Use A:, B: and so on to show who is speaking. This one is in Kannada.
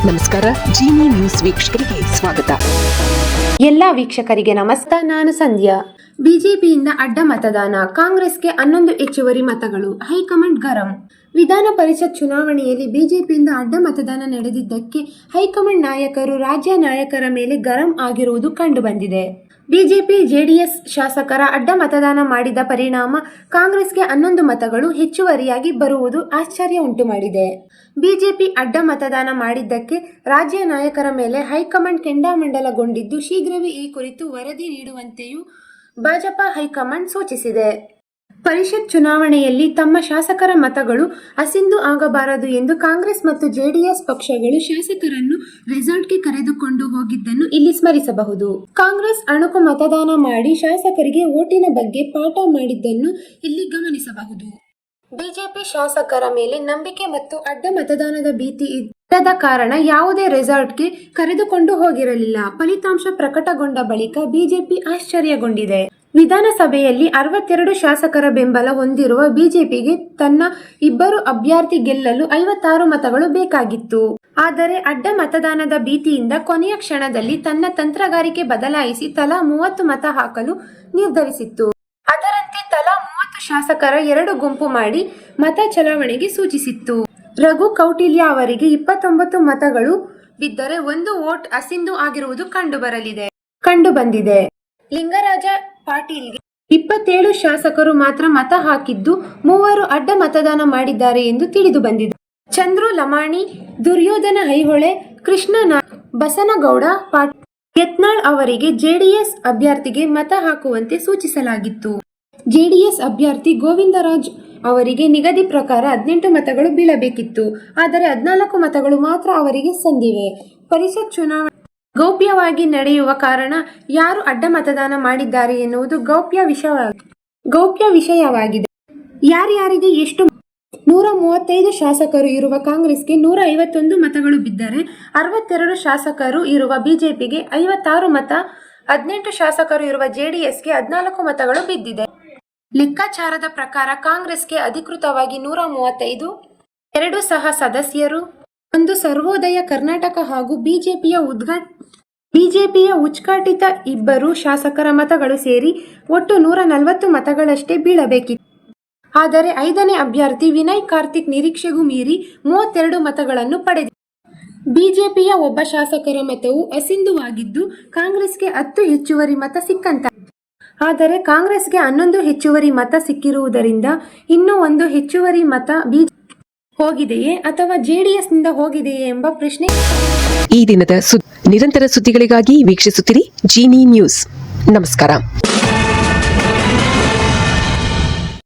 A: ನಮಸ್ಕಾರ. ಜೀನಿ ನ್ಯೂಸ್ ವೀಕ್ಷಕರಿಗೆ ಸ್ವಾಗತ.
B: ಎಲ್ಲ ವೀಕ್ಷಕರಿಗೆ ನಮಸ್ಕಾರ. ನಾನು ಸಂಧ್ಯಾ. ಬಿಜೆಪಿಯಿಂದ ಅಡ್ಡ ಮತದಾನ, ಕಾಂಗ್ರೆಸ್ಗೆ 11 ಹೆಚ್ಚುವರಿ ಮತಗಳು, ಹೈಕಮಾಂಡ್ ಗರಂ. ವಿಧಾನ ಪರಿಷತ್ ಚುನಾವಣೆಯಲ್ಲಿ ಬಿಜೆಪಿಯಿಂದ ಅಡ್ಡ ಮತದಾನ ನಡೆದಿದ್ದಕ್ಕೆ ಹೈಕಮಾಂಡ್ ನಾಯಕರು ರಾಜ್ಯ ನಾಯಕರ ಮೇಲೆ ಗರಂ ಆಗಿರುವುದು ಕಂಡುಬಂದಿದೆ. ಬಿಜೆಪಿ ಜೆಡಿಎಸ್ ಶಾಸಕರ ಅಡ್ಡ ಮತದಾನ ಮಾಡಿದ ಪರಿಣಾಮ ಕಾಂಗ್ರೆಸ್ಗೆ 11 ಮತಗಳು ಹೆಚ್ಚುವರಿಯಾಗಿ ಬರುವುದು ಆಶ್ಚರ್ಯ ಉಂಟುಮಾಡಿದೆ. ಬಿಜೆಪಿ ಅಡ್ಡ ಮತದಾನ ಮಾಡಿದ್ದಕ್ಕೆ ರಾಜ್ಯ ನಾಯಕರ ಮೇಲೆ ಹೈಕಮಾಂಡ್ ಕೆಂಡಾಮಂಡಲಗೊಂಡಿದ್ದು, ಶೀಘ್ರವೇ ಈ ಕುರಿತು ವರದಿ ನೀಡುವಂತೆಯೂ ಭಾಜಪ ಹೈಕಮಾಂಡ್ ಸೂಚಿಸಿದೆ. ಪರಿಷತ್ ಚುನಾವಣೆಯಲ್ಲಿ ತಮ್ಮ ಶಾಸಕರ ಮತಗಳು ಅಸಿಂಧು ಆಗಬಾರದು ಎಂದು ಕಾಂಗ್ರೆಸ್ ಮತ್ತು ಜೆಡಿಎಸ್ ಪಕ್ಷಗಳು ಶಾಸಕರನ್ನು ರೆಸಾರ್ಟ್ಗೆ ಕರೆದುಕೊಂಡು ಹೋಗಿದ್ದನ್ನು ಇಲ್ಲಿ ಸ್ಮರಿಸಬಹುದು. ಕಾಂಗ್ರೆಸ್ ಅಣಕು ಮತದಾನ ಮಾಡಿ ಶಾಸಕರಿಗೆ ಓಟಿನ ಬಗ್ಗೆ ಪಾಠ ಮಾಡಿದ್ದನ್ನು ಇಲ್ಲಿ ಗಮನಿಸಬಹುದು. ಬಿಜೆಪಿ ಶಾಸಕರ ಮೇಲೆ ನಂಬಿಕೆ ಮತ್ತು ಅಡ್ಡ ಮತದಾನದ ಭೀತಿ ಇಲ್ಲದ ಕಾರಣ ಯಾವುದೇ ರೆಸಾರ್ಟ್ಗೆ ಕರೆದುಕೊಂಡು ಹೋಗಿರಲಿಲ್ಲ. ಫಲಿತಾಂಶ ಪ್ರಕಟಗೊಂಡ ಬಳಿಕ ಬಿಜೆಪಿ ಆಶ್ಚರ್ಯಗೊಂಡಿದೆ. ವಿಧಾನಸಭೆಯಲ್ಲಿ 62 ಶಾಸಕರ ಬೆಂಬಲ ಹೊಂದಿರುವ ಬಿಜೆಪಿಗೆ ತನ್ನ 2 ಅಭ್ಯರ್ಥಿ ಗೆಲ್ಲಲು 56 ಮತಗಳು ಬೇಕಾಗಿತ್ತು. ಆದರೆ ಅಡ್ಡ ಮತದಾನದ ಭೀತಿಯಿಂದ ಕೊನೆಯ ಕ್ಷಣದಲ್ಲಿ ತನ್ನ ತಂತ್ರಗಾರಿಕೆ ಬದಲಾಯಿಸಿ ತಲಾ 30 ಮತ ಹಾಕಲು ನಿರ್ಧರಿಸಿತ್ತು. ಅದರಂತೆ ತಲಾ 30 ಶಾಸಕರ 2 ಗುಂಪು ಮಾಡಿ ಮತ ಚಲಾವಣೆಗೆ ಸೂಚಿಸಿತ್ತು. ರಘು ಕೌಟಿಲ್ಯ ಅವರಿಗೆ 29 ಮತಗಳು ಬಿದ್ದರೆ 1 ವೋಟ್ ಅಸಿಂಧು ಆಗಿರುವುದು ಕಂಡುಬಂದಿದೆ. ಲಿಂಗರಾಜ ಪಾಟೀಲ್ಗೆ 27 ಶಾಸಕರು ಮಾತ್ರ ಮತ ಹಾಕಿದ್ದು, 3 ಅಡ್ಡ ಮತದಾನ ಮಾಡಿದ್ದಾರೆ ಎಂದು ತಿಳಿದು ಬಂದಿದೆ. ಚಂದ್ರು ಲಮಾಣಿ, ದುರ್ಯೋಧನ ಐಹೊಳೆ, ಕೃಷ್ಣ ಬಸನಗೌಡ ಪಾಟೀಲ್, ಯತ್ನಾಳ್ ಅವರಿಗೆ ಜೆಡಿಎಸ್ ಅಭ್ಯರ್ಥಿಗೆ ಮತ ಹಾಕುವಂತೆ ಸೂಚಿಸಲಾಗಿತ್ತು. ಜೆಡಿಎಸ್ ಅಭ್ಯರ್ಥಿ ಗೋವಿಂದರಾಜ್ ಅವರಿಗೆ ನಿಗದಿ ಪ್ರಕಾರ 18 ಮತಗಳು ಬೀಳಬೇಕಿತ್ತು. ಆದರೆ 14 ಮತಗಳು ಮಾತ್ರ ಅವರಿಗೆ ಸಂದಿವೆ. ಪರಿಷತ್ ಚುನಾವಣೆ ಗೌಪ್ಯವಾಗಿ ನಡೆಯುವ ಕಾರಣ ಯಾರು ಅಡ್ಡ ಮತದಾನ ಮಾಡಿದ್ದಾರೆ ಎನ್ನುವುದು ಗೌಪ್ಯ ವಿಷಯವಾಗಿದೆ. ಯಾರ್ಯಾರಿಗೆ ಎಷ್ಟು 135 ಶಾಸಕರು ಇರುವ ಕಾಂಗ್ರೆಸ್ಗೆ 151 ಮತಗಳು ಬಿದ್ದರೆ 62 ಶಾಸಕರು ಇರುವ ಬಿಜೆಪಿಗೆ 56 ಮತ, 18 ಶಾಸಕರು ಇರುವ ಜೆಡಿಎಸ್ಗೆ 14 ಮತಗಳು ಬಿದ್ದಿದೆ. ಲೆಕ್ಕಾಚಾರದ ಪ್ರಕಾರ ಕಾಂಗ್ರೆಸ್ಗೆ ಅಧಿಕೃತವಾಗಿ 135, 2 ಸಹ ಸದಸ್ಯರು, 1 ಸರ್ವೋದಯ ಕರ್ನಾಟಕ ಹಾಗೂ ಬಿಜೆಪಿಯ ಉಚ್ಚಾಟಿತ 2 ಶಾಸಕರ ಮತಗಳು ಸೇರಿ ಒಟ್ಟು 140 ಮತಗಳಷ್ಟೇ ಬೀಳಬೇಕಿತ್ತು. ಆದರೆ 5ನೇ ಅಭ್ಯರ್ಥಿ ವಿನಯ್ ಕಾರ್ತಿಕ್ ನಿರೀಕ್ಷೆಗೂ ಮೀರಿ 32 ಮತಗಳನ್ನು ಪಡೆದಿದ್ದಾರೆ. ಬಿಜೆಪಿಯ ಒಬ್ಬ ಶಾಸಕರ ಮತವು ಅಸಿಂಧುವಾಗಿದ್ದು, ಕಾಂಗ್ರೆಸ್ಗೆ 10 ಹೆಚ್ಚುವರಿ ಮತ ಸಿಕ್ಕಂತಾಗಿದೆ. ಆದರೆ ಕಾಂಗ್ರೆಸ್ಗೆ 11 ಹೆಚ್ಚುವರಿ ಮತ ಸಿಕ್ಕಿರುವುದರಿಂದ ಇನ್ನೂ 1 ಹೆಚ್ಚುವರಿ ಮತ ಬಿಜೆಪಿ ಹೋಗಿದೆಯೇ ಅಥವಾ ಜೆಡಿಎಸ್ನಿಂದ ಹೋಗಿದೆಯೇ ಎಂಬ ಪ್ರಶ್ನೆ.
A: ಈ ದಿನದ ನಿರಂತರ ಸುದ್ದಿಗಳಿಗಾಗಿ ವೀಕ್ಷಿಸುತ್ತಿರಿ ಜೀನಿ ನ್ಯೂಸ್. ನಮಸ್ಕಾರ.